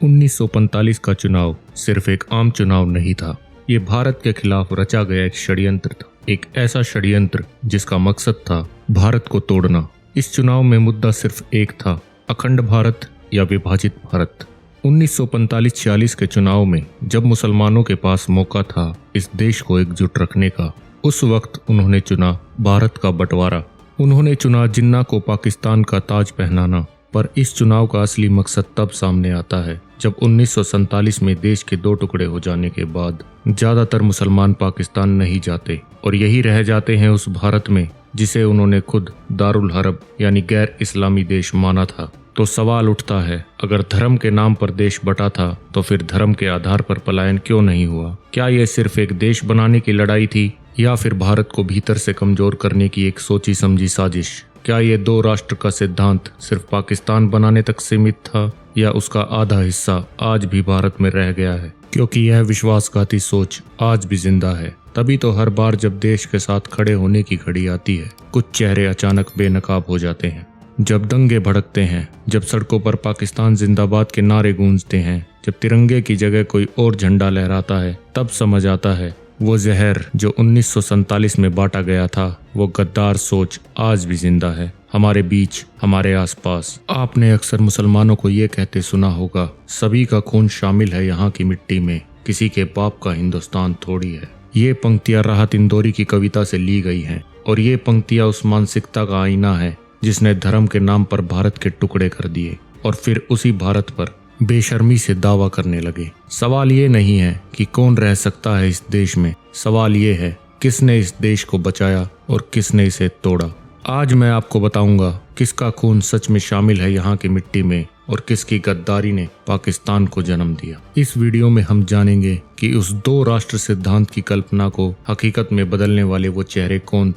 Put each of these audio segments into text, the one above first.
1945 का चुनाव सिर्फ एक आम चुनाव नहीं था। ये भारत के खिलाफ रचा गया एक षड्यंत्र था, एक ऐसा षड्यंत्र जिसका मकसद था भारत को तोड़ना। इस चुनाव में मुद्दा सिर्फ एक था, अखंड भारत या विभाजित भारत। 1945-46 के चुनाव में जब मुसलमानों के पास मौका था इस देश को एकजुट रखने का, उस वक्त उन्होंने चुना भारत का बंटवारा। उन्होंने चुना जिन्ना को पाकिस्तान का ताज पहनाना। पर इस चुनाव का असली मकसद तब सामने आता है जब 1947 में देश के दो टुकड़े हो जाने के बाद ज्यादातर मुसलमान पाकिस्तान नहीं जाते और यही रह जाते हैं उस भारत में जिसे उन्होंने खुद दारुल हरब यानी गैर इस्लामी देश माना था। तो सवाल उठता है, अगर धर्म के नाम पर देश बटा था तो फिर धर्म के आधार पर पलायन क्यों नहीं हुआ? क्या यह सिर्फ एक देश बनाने की लड़ाई थी या फिर भारत को भीतर से कमजोर करने की एक सोची समझी साजिश? क्या ये दो राष्ट्र का सिद्धांत सिर्फ पाकिस्तान बनाने तक सीमित था या उसका आधा हिस्सा आज भी भारत में रह गया है? क्योंकि यह विश्वासघाती सोच आज भी जिंदा है। तभी तो हर बार जब देश के साथ खड़े होने की घड़ी आती है, कुछ चेहरे अचानक बेनकाब हो जाते हैं। जब दंगे भड़कते हैं, जब सड़कों पर पाकिस्तान जिंदाबाद के नारे गूंजते हैं, जब तिरंगे की जगह कोई और झंडा लहराता है, तब समझ आता है वो जहर जो 1947 में बांटा गया था, वो गद्दार सोच आज भी जिंदा है हमारे बीच, हमारे आसपास। आपने अक्सर मुसलमानों को ये कहते सुना होगा, सभी का खून शामिल है यहाँ की मिट्टी में, किसी के बाप का हिंदुस्तान थोड़ी है। ये पंक्तियां राहत इंदौरी की कविता से ली गई हैं और ये पंक्तियां उस मानसिकता का आईना है जिसने धर्म के नाम पर भारत के टुकड़े कर दिए और फिर उसी भारत पर बेशर्मी से दावा करने लगे। सवाल ये नहीं है कि कौन रह सकता है इस देश में, सवाल ये है किसने इस देश को बचाया और किसने इसे तोड़ा। आज मैं आपको बताऊंगा किसका खून सच में शामिल है यहाँ की मिट्टी में और किसकी गद्दारी ने पाकिस्तान को जन्म दिया। इस वीडियो में हम जानेंगे कि उस दो राष्ट्र सिद्धांत की कल्पना को हकीकत में बदलने वाले वो चेहरे कौन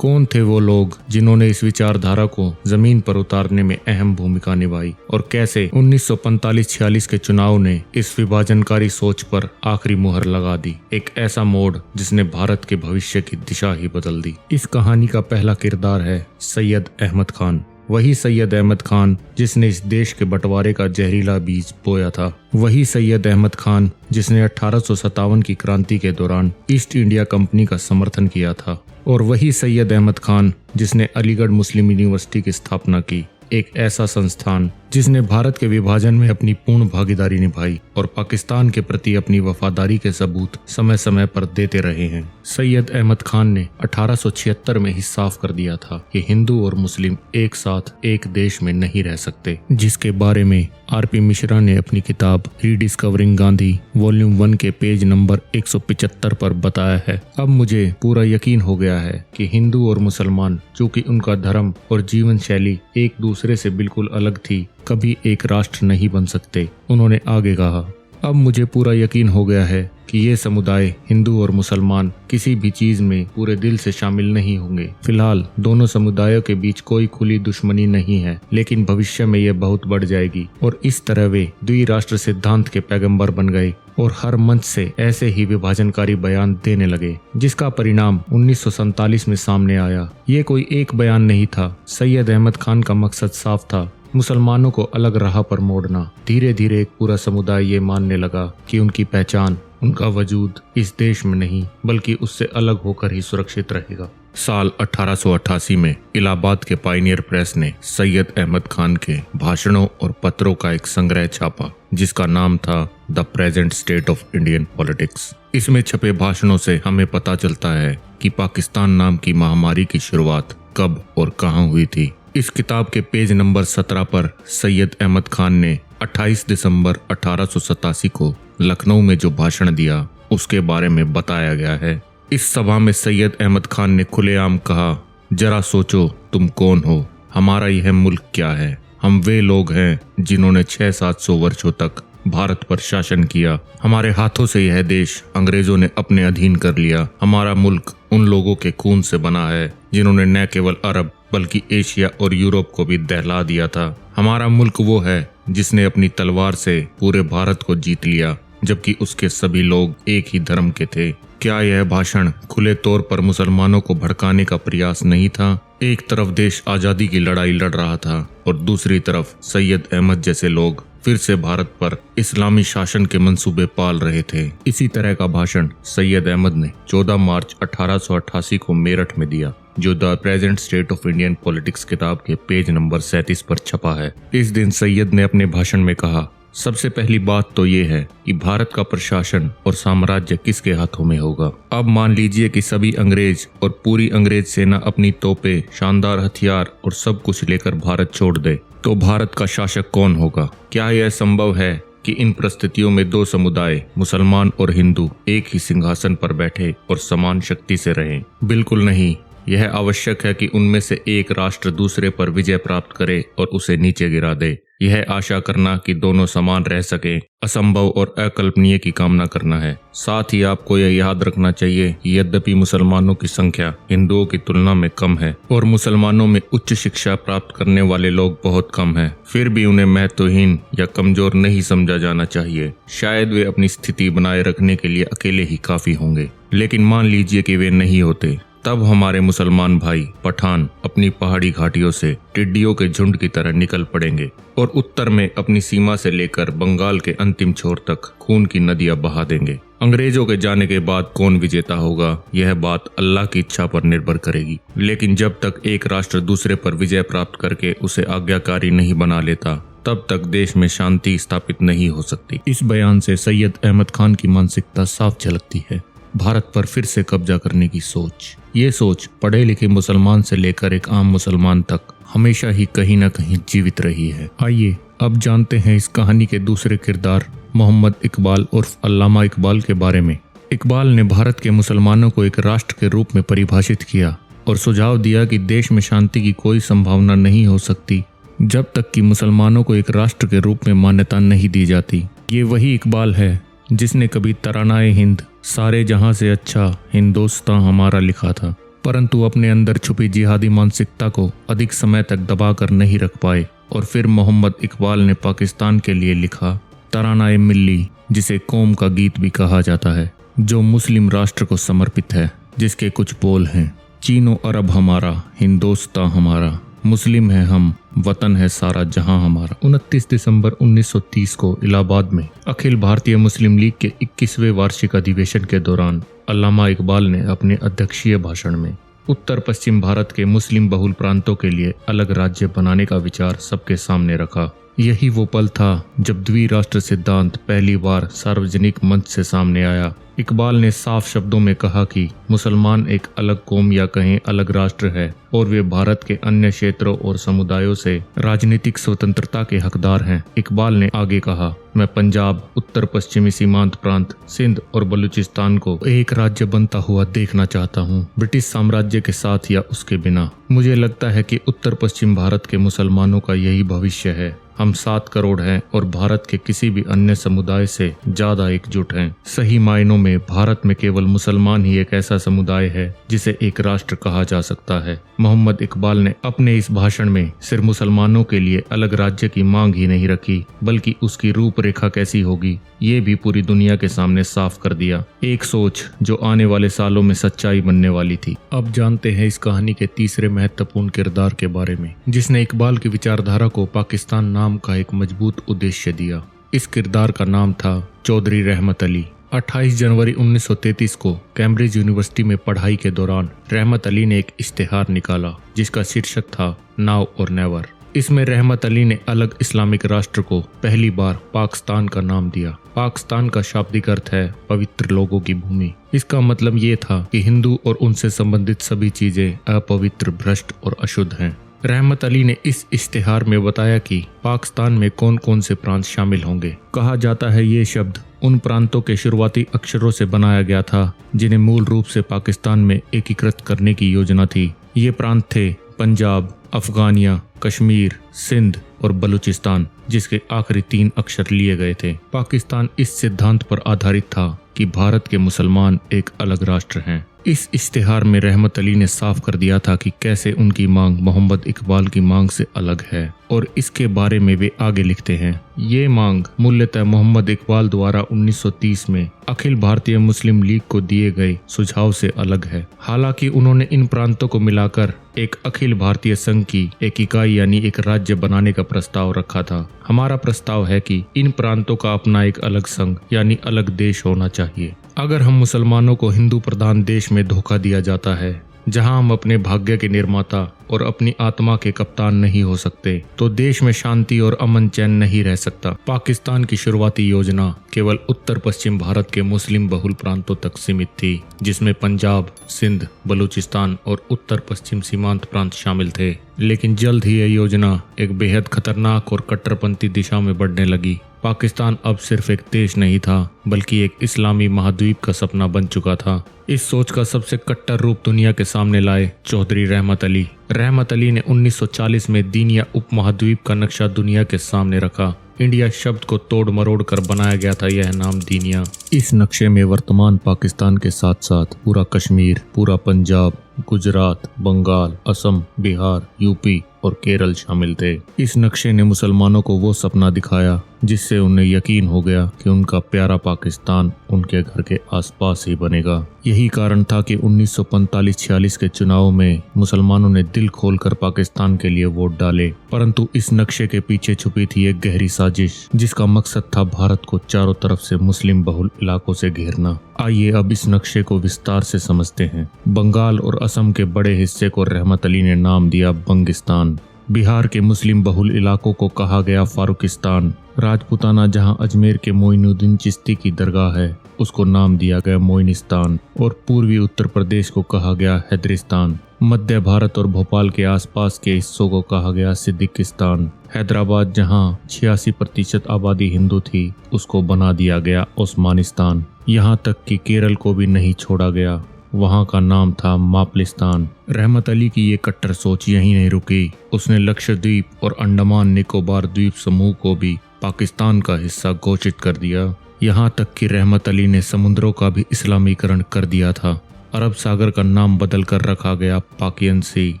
थे वो लोग जिन्होंने इस विचारधारा को जमीन पर उतारने में अहम भूमिका निभाई और कैसे 1945-46 के चुनाव ने इस विभाजनकारी सोच पर आखिरी मुहर लगा दी, एक ऐसा मोड़ जिसने भारत के भविष्य की दिशा ही बदल दी। इस कहानी का पहला किरदार है सैयद अहमद खान। वही सैयद अहमद खान जिसने इस देश के बंटवारे का जहरीला बीज बोया था। वही सैयद अहमद खान जिसने 1857 की क्रांति के दौरान ईस्ट इंडिया कंपनी का समर्थन किया था। और वही सैयद अहमद खान जिसने अलीगढ़ मुस्लिम यूनिवर्सिटी की स्थापना की, एक ऐसा संस्थान जिसने भारत के विभाजन में अपनी पूर्ण भागीदारी निभाई और पाकिस्तान के प्रति अपनी वफादारी के सबूत समय समय पर देते रहे हैं। सैयद अहमद खान ने 1876 में ही साफ कर दिया था कि हिंदू और मुस्लिम एक साथ एक देश में नहीं रह सकते, जिसके बारे में आरपी मिश्रा ने अपनी किताब रीडिस्कवरिंग गांधी वॉल्यूम 1 के पेज नंबर 175 पर बताया है। अब मुझे पूरा यकीन हो गया है कि हिंदू और मुसलमान, चूंकि उनका धर्म और जीवन शैली एक दूसरे से बिल्कुल अलग थी, कभी एक राष्ट्र नहीं बन सकते। उन्होंने आगे कहा, अब मुझे पूरा यकीन हो गया है कि ये समुदाय हिंदू और मुसलमान किसी भी चीज में पूरे दिल से शामिल नहीं होंगे। फिलहाल दोनों समुदायों के बीच कोई खुली दुश्मनी नहीं है, लेकिन भविष्य में यह बहुत बढ़ जाएगी और इस तरह वे द्विराष्ट्र सिद्धांत के पैगंबर बन गए और हर मंच से ऐसे ही विभाजनकारी बयान देने लगे, जिसका परिणाम 1947 में सामने आया। ये कोई एक बयान नहीं था। सैयद अहमद खान का मकसद साफ था, मुसलमानों को अलग राह पर मोड़ना। धीरे धीरे एक पूरा समुदाय ये मानने लगा कि उनकी पहचान, उनका वजूद इस देश में नहीं बल्कि उससे अलग होकर ही सुरक्षित रहेगा। साल 1888 में इलाहाबाद के पायनियर प्रेस ने सैयद अहमद खान के भाषणों और पत्रों का एक संग्रह छापा जिसका नाम था the present state of Indian politics. इसमें छपे भाषणों से हमें पता चलता है कि पाकिस्तान नाम की महामारी की शुरुआत कब और कहां हुई थी। इस किताब के पेज नंबर 17 पर सैयद अहमद खान ने 28 दिसंबर 1887 को लखनऊ में जो भाषण दिया उसके बारे में बताया गया है। इस सभा में सैयद अहमद खान ने खुलेआम कहा, जरा सोचो तुम कौन हो, हमारा यह मुल्क क्या है। हम वे लोग हैं जिन्होंने 600-700 वर्षों तक भारत पर शासन किया। हमारे हाथों से यह देश अंग्रेजों ने अपने अधीन कर लिया। हमारा मुल्क उन लोगों के खून से बना है जिन्होंने न केवल अरब बल्कि एशिया और यूरोप को भी दहला दिया था। हमारा मुल्क वो है जिसने अपनी तलवार से पूरे भारत को जीत लिया, जबकि उसके सभी लोग एक ही धर्म के थे। क्या यह भाषण खुले तौर पर मुसलमानों को भड़काने का प्रयास नहीं था? एक तरफ देश आजादी की लड़ाई लड़ रहा था और दूसरी तरफ सैयद अहमद जैसे लोग फिर से भारत पर इस्लामी शासन के मंसूबे पाल रहे थे। इसी तरह का भाषण सैयद अहमद ने 14 मार्च 1888 को मेरठ में दिया, जो the present state of Indian politics किताब के पेज नंबर 37 पर छपा है। इस दिन सैयद ने अपने भाषण में कहा, सबसे पहली बात तो ये है कि भारत का प्रशासन और साम्राज्य किसके हाथों में होगा। अब मान लीजिए कि सभी अंग्रेज और पूरी अंग्रेज सेना अपनी तोपें, शानदार हथियार और सब कुछ लेकर भारत छोड़ दे, तो भारत का शासक कौन होगा? क्या यह संभव है कि इन परिस्थितियों में दो समुदाय, मुसलमान और हिंदू, एक ही सिंहासन पर बैठे और समान शक्ति से रहें? बिल्कुल नहीं। यह आवश्यक है कि उनमें से एक राष्ट्र दूसरे पर विजय प्राप्त करे और उसे नीचे गिरा दे। यह आशा करना कि दोनों समान रह सके असंभव और अकल्पनीय की कामना करना है। साथ ही आपको यह याद रखना चाहिए कि यद्यपि मुसलमानों की संख्या हिंदुओं की तुलना में कम है और मुसलमानों में उच्च शिक्षा प्राप्त करने वाले लोग बहुत कम हैं, फिर भी उन्हें महत्वहीन या कमजोर नहीं समझा जाना चाहिए। शायद वे अपनी स्थिति बनाए रखने के लिए अकेले ही काफी होंगे, लेकिन मान लीजिए कि वे नहीं होते, तब हमारे मुसलमान भाई पठान अपनी पहाड़ी घाटियों से टिड्डियों के झुंड की तरह निकल पड़ेंगे और उत्तर में अपनी सीमा से लेकर बंगाल के अंतिम छोर तक खून की नदियां बहा देंगे। अंग्रेजों के जाने के बाद कौन विजेता होगा, यह बात अल्लाह की इच्छा पर निर्भर करेगी, लेकिन जब तक एक राष्ट्र दूसरे पर विजय प्राप्त करके उसे आज्ञाकारी नहीं बना लेता, तब तक देश में शांति स्थापित नहीं हो सकती। इस बयान से सैयद अहमद खान की मानसिकता साफ झलकती है। भारत पर फिर से कब्जा करने की सोच, ये सोच पढ़े लिखे मुसलमान से लेकर एक आम मुसलमान तक हमेशा ही कहीं न कहीं जीवित रही है। आइए अब जानते हैं इस कहानी के दूसरे किरदार मोहम्मद इकबाल उर्फ अल्लामा इकबाल के बारे में। इकबाल ने भारत के मुसलमानों को एक राष्ट्र के रूप में परिभाषित किया और सुझाव दिया कि देश में शांति की कोई संभावना नहीं हो सकती जब तक कि मुसलमानों को एक राष्ट्र के रूप में मान्यता नहीं दी जाती। ये वही इकबाल है जिसने कभी तरानाए हिंद, सारे जहां से अच्छा हिंदुस्तान हमारा लिखा था, परंतु अपने अंदर छुपी जिहादी मानसिकता को अधिक समय तक दबा कर नहीं रख पाए और फिर मोहम्मद इकबाल ने पाकिस्तान के लिए लिखा तरानाए मिल्ली, जिसे कौम का गीत भी कहा जाता है, जो मुस्लिम राष्ट्र को समर्पित है, जिसके कुछ बोल हैं, चीनो अरब हमारा, हिंदुस्तान हमारा, मुस्लिम है हम, वतन है सारा जहां हमारा। 29 दिसंबर 1930 को इलाहाबाद में अखिल भारतीय मुस्लिम लीग के 21वें वार्षिक अधिवेशन के दौरान अल्लामा इकबाल ने अपने अध्यक्षीय भाषण में उत्तर पश्चिम भारत के मुस्लिम बहुल प्रांतों के लिए अलग राज्य बनाने का विचार सबके सामने रखा। यही वो पल था जब द्विराष्ट्र सिद्धांत पहली बार सार्वजनिक मंच से सामने आया। इकबाल ने साफ शब्दों में कहा कि मुसलमान एक अलग कौम या कहें अलग राष्ट्र है और वे भारत के अन्य क्षेत्रों और समुदायों से राजनीतिक स्वतंत्रता के हकदार हैं। इकबाल ने आगे कहा, मैं पंजाब, उत्तर पश्चिमी सीमांत प्रांत, सिंध और बलूचिस्तान को एक राज्य बनता हुआ देखना चाहता हूँ, ब्रिटिश साम्राज्य के साथ या उसके बिना। मुझे लगता है कि उत्तर पश्चिम भारत के मुसलमानों का यही भविष्य है। हम 7 करोड़ हैं और भारत के किसी भी अन्य समुदाय से ज्यादा एकजुट हैं। सही मायनों में भारत में केवल मुसलमान ही एक ऐसा समुदाय है जिसे एक राष्ट्र कहा जा सकता है। मोहम्मद इकबाल ने अपने इस भाषण में सिर्फ मुसलमानों के लिए अलग राज्य की मांग ही नहीं रखी, बल्कि उसकी रूपरेखा कैसी होगी ये भी पूरी दुनिया के सामने साफ कर दिया। एक सोच जो आने वाले सालों में सच्चाई बनने वाली थी। अब जानते हैं इस कहानी के तीसरे महत्वपूर्ण किरदार के बारे में, जिसने इकबाल की विचारधारा को पाकिस्तान नाम का एक मजबूत उद्देश्य दिया। इस किरदार का नाम था चौधरी रहमत अली। 28 जनवरी 1933 को कैम्ब्रिज यूनिवर्सिटी में पढ़ाई के दौरान रहमत अली ने एक इश्तेहार निकाला जिसका शीर्षक था नाउ और नेवर। इसमें रहमत अली ने अलग इस्लामिक राष्ट्र को पहली बार पाकिस्तान का नाम दिया। पाकिस्तान का शाब्दिक अर्थ है पवित्र लोगों की भूमि। इसका मतलब ये था कि हिंदू और उनसे संबंधित सभी चीजें अपवित्र, भ्रष्ट और अशुद्ध हैं। रहमत अली ने इस इश्तेहार में बताया कि पाकिस्तान में कौन कौन से प्रांत शामिल होंगे। कहा जाता है ये शब्द उन प्रांतों के शुरुआती अक्षरों से बनाया गया था जिन्हें मूल रूप से पाकिस्तान में एकीकृत करने की योजना थी। ये प्रांत थे पंजाब, अफगानिया, कश्मीर, सिंध और बलूचिस्तान, जिसके आखिरी 3 अक्षर लिए गए थे। पाकिस्तान इस सिद्धांत पर आधारित था कि भारत के मुसलमान एक अलग राष्ट्र हैं इस इश्तिहार में रहमत अली ने साफ कर दिया था कि कैसे उनकी मांग मोहम्मद इकबाल की मांग से अलग है, और इसके बारे में वे आगे लिखते हैं। ये मांग मूलतः मोहम्मद इकबाल द्वारा 1930 में अखिल भारतीय मुस्लिम लीग को दिए गए सुझाव से अलग है। हालांकि उन्होंने इन प्रांतों को मिलाकर एक अखिल भारतीय संघ की एक इकाई यानी एक राज्य बनाने का प्रस्ताव रखा था। हमारा प्रस्ताव है कि इन प्रांतों का अपना एक अलग संघ यानी अलग देश होना चाहिए। अगर हम मुसलमानों को हिंदू प्रधान देश में धोखा दिया जाता है, जहां हम अपने भाग्य के निर्माता और अपनी आत्मा के कप्तान नहीं हो सकते, तो देश में शांति और अमन चैन नहीं रह सकता। पाकिस्तान की शुरुआती योजना केवल उत्तर पश्चिम भारत के मुस्लिम बहुल प्रांतों तक सीमित थी, जिसमें पंजाब, सिंध, बलूचिस्तान और उत्तर पश्चिम सीमांत प्रांत शामिल थे। लेकिन जल्द ही यह योजना एक बेहद खतरनाक और कट्टरपंथी दिशा में बढ़ने लगी। पाकिस्तान अब सिर्फ एक देश नहीं था, बल्कि एक इस्लामी महाद्वीप का सपना बन चुका था। इस सोच का सबसे कट्टर रूप दुनिया के सामने लाए चौधरी रहमत अली। रहमत अली ने 1940 में दीनिया उपमहाद्वीप का नक्शा दुनिया के सामने रखा। इंडिया शब्द को तोड़ मरोड़ कर बनाया गया था यह नाम दीनिया। इस नक्शे में वर्तमान पाकिस्तान के साथ साथ पूरा कश्मीर, पूरा पंजाब, गुजरात, बंगाल, असम, बिहार, यूपी और केरल शामिल थे। इस नक्शे ने मुसलमानों को वो सपना दिखाया जिससे उन्हें यकीन हो गया कि उनका प्यारा पाकिस्तान उनके घर के आसपास ही बनेगा। यही कारण था कि 1945-46 के चुनाव में मुसलमानों ने दिल खोलकर पाकिस्तान के लिए वोट डाले। परंतु इस नक्शे के पीछे छुपी थी एक गहरी साजिश, जिसका मकसद था भारत को चारों तरफ से मुस्लिम बहुल इलाकों से घेरना। आइए अब इस नक्शे को विस्तार से समझते हैं। बंगाल और असम के बड़े हिस्से को रहमत अली ने नाम दिया बंगिस्तान। बिहार के मुस्लिम बहुल इलाकों को कहा गया फारूकिस्तान। राजपूताना, जहां अजमेर के मोइनुद्दीन चिश्ती की दरगाह है, उसको नाम दिया गया मोइनिस्तान। और पूर्वी उत्तर प्रदेश को कहा गया हैदरिस्तान। मध्य भारत और भोपाल के आसपास के हिस्सों को कहा गया सिद्दीकिस्तान। हैदराबाद, जहां 86% आबादी हिंदू थी, उसको बना दिया गया ओस्मानिस्तान। यहाँ तक कि केरल को भी नहीं छोड़ा गया, वहाँ का नाम था मापलिस्तान। रहमत अली की ये कट्टर सोच यहीं नहीं रुकी। उसने लक्षद्वीप और अंडमान निकोबार द्वीप समूह को भी पाकिस्तान का हिस्सा घोषित कर दिया। यहाँ तक कि रहमत अली ने समुद्रों का भी इस्लामीकरण कर दिया था। अरब सागर का नाम बदल कर रखा गया पाकियन सी,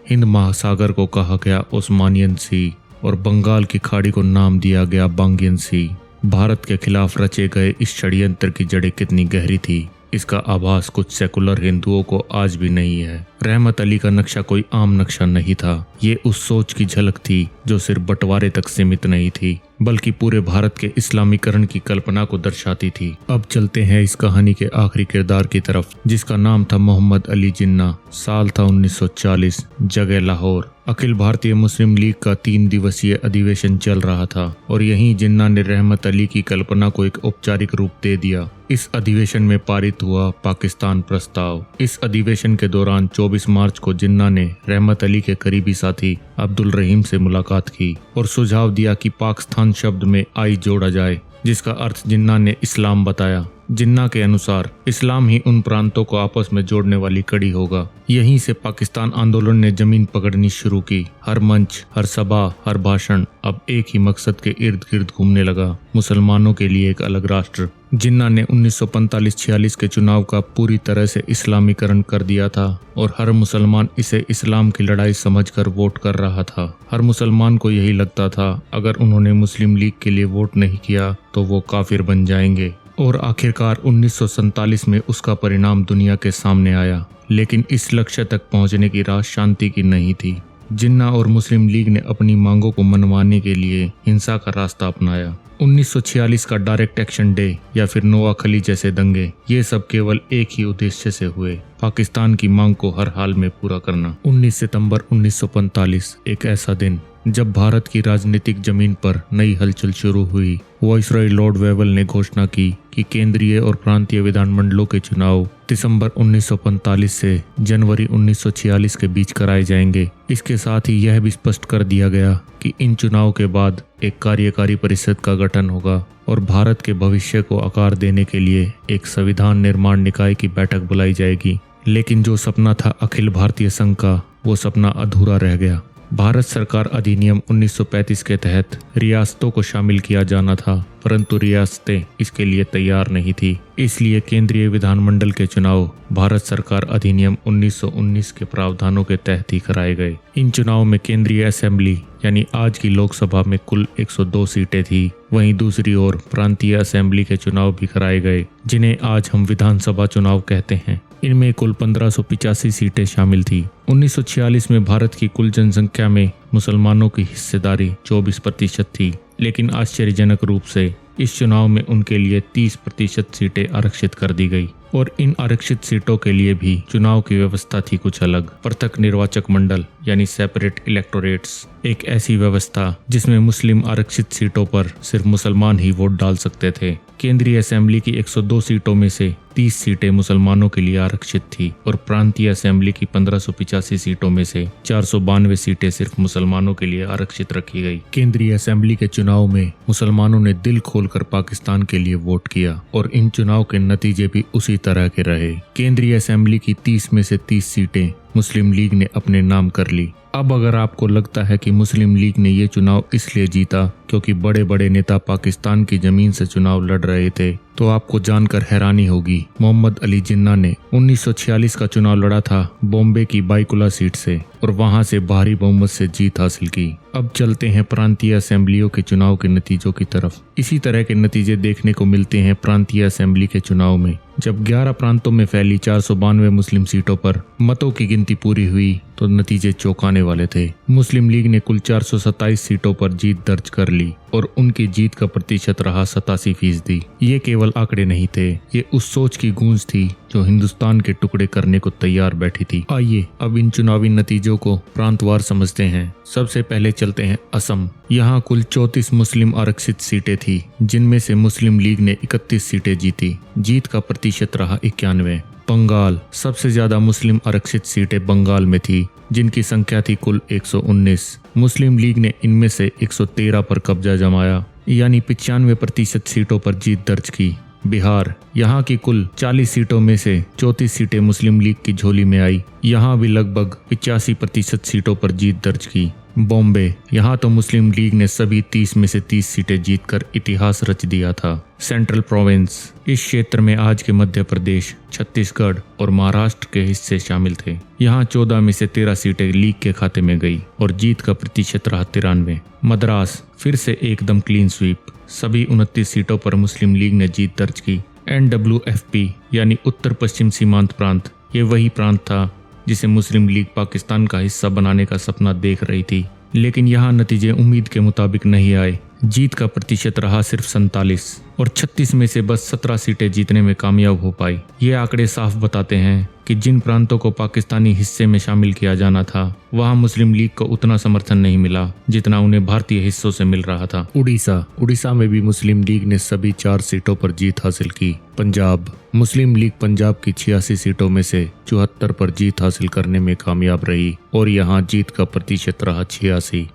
हिंद महासागर को कहा गया ओस्मानियन सी और बंगाल की खाड़ी को नाम दिया गया बांगियन सी। भारत के खिलाफ रचे गए इस षड्यंत्र की जड़ें कितनी गहरी थी, इसका आभास कुछ सेकुलर हिंदुओं को आज भी नहीं है। रहमत अली का नक्शा कोई आम नक्शा नहीं था। ये उस सोच की झलक थी जो सिर्फ बंटवारे तक सीमित नहीं थी, बल्कि पूरे भारत के इस्लामीकरण की कल्पना को दर्शाती थी। अब चलते हैं इस कहानी के आखिरी किरदार की तरफ, जिसका नाम था मोहम्मद अली जिन्ना। साल था 1940, जगह लाहौर। अखिल भारतीय मुस्लिम लीग का 3 दिवसीय अधिवेशन चल रहा था और यहीं जिन्ना ने रहमत अली की कल्पना को एक औपचारिक रूप दे दिया। इस अधिवेशन में पारित हुआ पाकिस्तान प्रस्ताव। इस अधिवेशन के दौरान 24 मार्च को जिन्ना ने रहमत अली के करीबी साथी अब्दुल रहीम से मुलाकात की और सुझाव दिया कि पाकिस्तान शब्द में आई जोड़ा जाए, जिसका अर्थ जिन्ना ने इस्लाम बताया। जिन्ना के अनुसार इस्लाम ही उन प्रांतों को आपस में जोड़ने वाली कड़ी होगा। यहीं से पाकिस्तान आंदोलन ने जमीन पकड़नी शुरू की। हर मंच, हर सभा, हर भाषण अब एक ही मकसद के इर्द गिर्द घूमने लगा, मुसलमानों के लिए एक अलग राष्ट्र। जिन्ना ने 1945-46 के चुनाव का पूरी तरह से इस्लामीकरण कर दिया था और हर मुसलमान इसे इस्लाम की लड़ाई समझकर वोट कर रहा था। हर मुसलमान को यही लगता था अगर उन्होंने मुस्लिम लीग के लिए वोट नहीं किया तो वो काफिर बन जाएंगे। और आखिरकार 1947 में उसका परिणाम दुनिया के सामने आया। लेकिन इस लक्ष्य तक पहुंचने की राह शांति की नहीं थी। जिन्ना और मुस्लिम लीग ने अपनी मांगों को मनवाने के लिए हिंसा का रास्ता अपनाया। 1946 का डायरेक्ट एक्शन डे या फिर नोआखली जैसे दंगे, ये सब केवल एक ही उद्देश्य से हुए, पाकिस्तान की मांग को हर हाल में पूरा करना। 19 सितंबर 1945 एक ऐसा दिन जब भारत की राजनीतिक जमीन पर नई हलचल शुरू हुई। वाइसरॉय लॉर्ड वेवल ने घोषणा की कि केंद्रीय और प्रांतीय विधानमंडलों के चुनाव दिसंबर 1945 से जनवरी 1946 के बीच कराए जाएंगे। इसके साथ ही यह भी स्पष्ट कर दिया गया कि इन चुनाव के बाद एक कार्यकारी परिषद का गठन होगा और भारत के भविष्य को आकार देने के लिए एक संविधान निर्माण निकाय की बैठक बुलाई जाएगी। लेकिन जो सपना था अखिल भारतीय संघ का, वो सपना अधूरा रह गया। भारत सरकार अधिनियम 1935 के तहत रियासतों को शामिल किया जाना था, परंतु रियासतें इसके लिए तैयार नहीं थी। इसलिए केंद्रीय विधानमंडल के चुनाव भारत सरकार अधिनियम 1919 के प्रावधानों के तहत ही कराए गए। इन चुनावों में केंद्रीय असेंबली यानी आज की लोकसभा में कुल 102 सीटें थी। वहीं दूसरी ओर प्रांतीय असेंबली के चुनाव भी कराए गए, जिन्हें आज हम विधानसभा चुनाव कहते हैं। इनमें कुल 1585 सीटें शामिल थी। 1946 में भारत की कुल जनसंख्या में मुसलमानों की हिस्सेदारी 24% थी, लेकिन आश्चर्यजनक रूप से इस चुनाव में उनके लिए 30% सीटें आरक्षित कर दी गई और इन आरक्षित सीटों के लिए भी चुनाव की व्यवस्था थी कुछ अलग। पृथक निर्वाचक मंडल यानी सेपरेट इलेक्टोरेट्स, एक ऐसी व्यवस्था जिसमें मुस्लिम आरक्षित सीटों पर सिर्फ मुसलमान ही वोट डाल सकते थे। केंद्रीय असेंबली की 102 सीटों में से 30 सीटें मुसलमानों के लिए आरक्षित थी और प्रांतीय असेंबली की 1585 सीटों में से 492 सीटें सिर्फ मुसलमानों के लिए आरक्षित रखी गई। केंद्रीय असेंबली के चुनाव में मुसलमानों ने दिल खोलकर पाकिस्तान के लिए वोट किया और इन चुनाव के नतीजे भी उसी तरह के रहे। केंद्रीय असेंबली की 30 में से 30 सीटें मुस्लिम लीग ने अपने नाम कर ली। अब अगर आपको लगता है कि मुस्लिम लीग ने ये चुनाव इसलिए जीता क्योंकि बड़े बड़े नेता पाकिस्तान की जमीन से चुनाव लड़ रहे थे, तो आपको जानकर हैरानी होगी। मोहम्मद अली जिन्ना ने 1946 का चुनाव लड़ा था बॉम्बे की बाइकुला सीट से और वहां से भारी बहुमत से जीत हासिल की। अब चलते हैं प्रांतीय असेंबलियों के चुनाव के नतीजों की तरफ। इसी तरह के नतीजे देखने को मिलते हैं प्रांतीय असेंबली के चुनाव में। जब 11 प्रांतों में फैली 492 मुस्लिम सीटों पर मतों की गिनती पूरी हुई तो नतीजे चौंकाने वाले थे। मुस्लिम लीग ने कुल 427 सीटों पर जीत दर्ज कर ली और उनकी जीत का प्रतिशत रहा 87%। ये केवल आंकड़े नहीं थे, ये उस सोच की गूंज थी जो हिंदुस्तान के टुकड़े करने को तैयार बैठी थी। आइए अब इन चुनावी नतीजों को प्रांतवार समझते हैं। सबसे पहले चलते हैं असम। यहाँ कुल 34 मुस्लिम आरक्षित सीटें थी, जिनमें से मुस्लिम लीग ने 31 सीटें जीती। जीत का प्रतिशत रहा 91। बंगाल, सबसे ज्यादा मुस्लिम आरक्षित सीटें बंगाल में थी, जिनकी संख्या थी कुल 119। मुस्लिम लीग ने इनमें से 113 पर कब्जा जमाया, यानी 95% सीटों पर जीत दर्ज की। बिहार, यहाँ की कुल 40 सीटों में से 34 सीटें मुस्लिम लीग की झोली में आई। यहाँ भी लगभग 85% सीटों पर जीत दर्ज की। बॉम्बे, यहाँ तो मुस्लिम लीग ने सभी 30 में से 30 सीटें जीतकर इतिहास रच दिया था। सेंट्रल प्रोविंस, इस क्षेत्र में आज के मध्य प्रदेश, छत्तीसगढ़ और महाराष्ट्र के हिस्से शामिल थे। यहाँ 14 में से 13 सीटें लीग के खाते में गई और जीत का प्रतिशत रहा 93। मद्रास, फिर से एकदम क्लीन स्वीप, सभी 29 सीटों पर मुस्लिम लीग ने जीत दर्ज की। NWFP यानी उत्तर पश्चिम सीमांत प्रांत, ये वही प्रांत था जिसे मुस्लिम लीग पाकिस्तान का हिस्सा बनाने का सपना देख रही थी, लेकिन यहाँ नतीजे उम्मीद के मुताबिक नहीं आए। जीत का प्रतिशत रहा सिर्फ 47 और 36 में से बस 17 सीटें जीतने में कामयाब हो पाई। ये आंकड़े साफ बताते हैं कि जिन प्रांतों को पाकिस्तानी हिस्से में शामिल किया जाना था, वहां मुस्लिम लीग को उतना समर्थन नहीं मिला जितना उन्हें भारतीय हिस्सों से मिल रहा था। उड़ीसा में भी मुस्लिम लीग ने सभी 4 सीटों पर जीत हासिल की। पंजाब, मुस्लिम लीग पंजाब की 86 सीटों में से 74 पर जीत हासिल करने में कामयाब रही और यहाँ जीत का प्रतिशत रहा 86।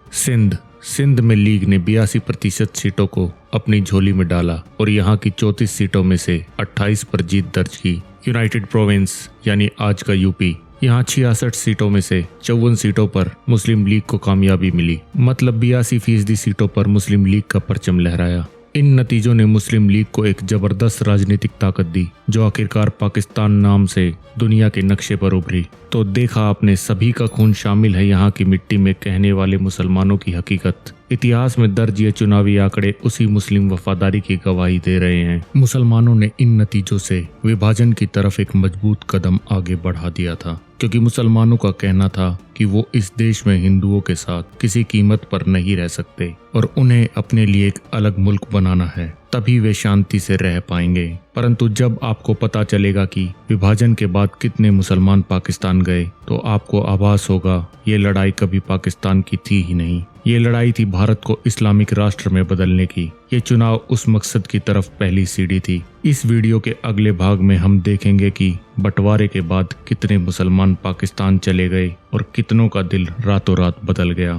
सिंध में लीग ने 82% सीटों को अपनी झोली में डाला और यहाँ की 34 सीटों में से 28 पर जीत दर्ज की। यूनाइटेड प्रोविंस यानी आज का यूपी, यहाँ 66 सीटों में से 54 सीटों पर मुस्लिम लीग को कामयाबी मिली, मतलब 82% सीटों पर मुस्लिम लीग का परचम लहराया। इन नतीजों ने मुस्लिम लीग को एक जबरदस्त राजनीतिक ताकत दी, जो आखिरकार पाकिस्तान नाम से दुनिया के नक्शे पर उभरी। तो देखा आपने, सभी का खून शामिल है यहाँ की मिट्टी में कहने वाले मुसलमानों की हकीकत। इतिहास में दर्ज ये चुनावी आंकड़े उसी मुस्लिम वफादारी की गवाही दे रहे हैं। मुसलमानों ने इन नतीजों से विभाजन की तरफ एक मजबूत कदम आगे बढ़ा दिया था, क्योंकि मुसलमानों का कहना था कि वो इस देश में हिंदुओं के साथ किसी कीमत पर नहीं रह सकते और उन्हें अपने लिए एक अलग मुल्क बनाना है, तभी वे शांति से रह पाएंगे। परंतु जब आपको पता चलेगा कि विभाजन के बाद कितने मुसलमान पाकिस्तान गए, तो आपको आभास होगा ये लड़ाई कभी पाकिस्तान की थी ही नहीं। ये लड़ाई थी भारत को इस्लामिक राष्ट्र में बदलने की। ये चुनाव उस मकसद की तरफ पहली सीढ़ी थी। इस वीडियो के अगले भाग में हम देखेंगे कि बंटवारे के बाद कितने मुसलमान पाकिस्तान चले गए और कितनों का दिल रातों रात बदल गया।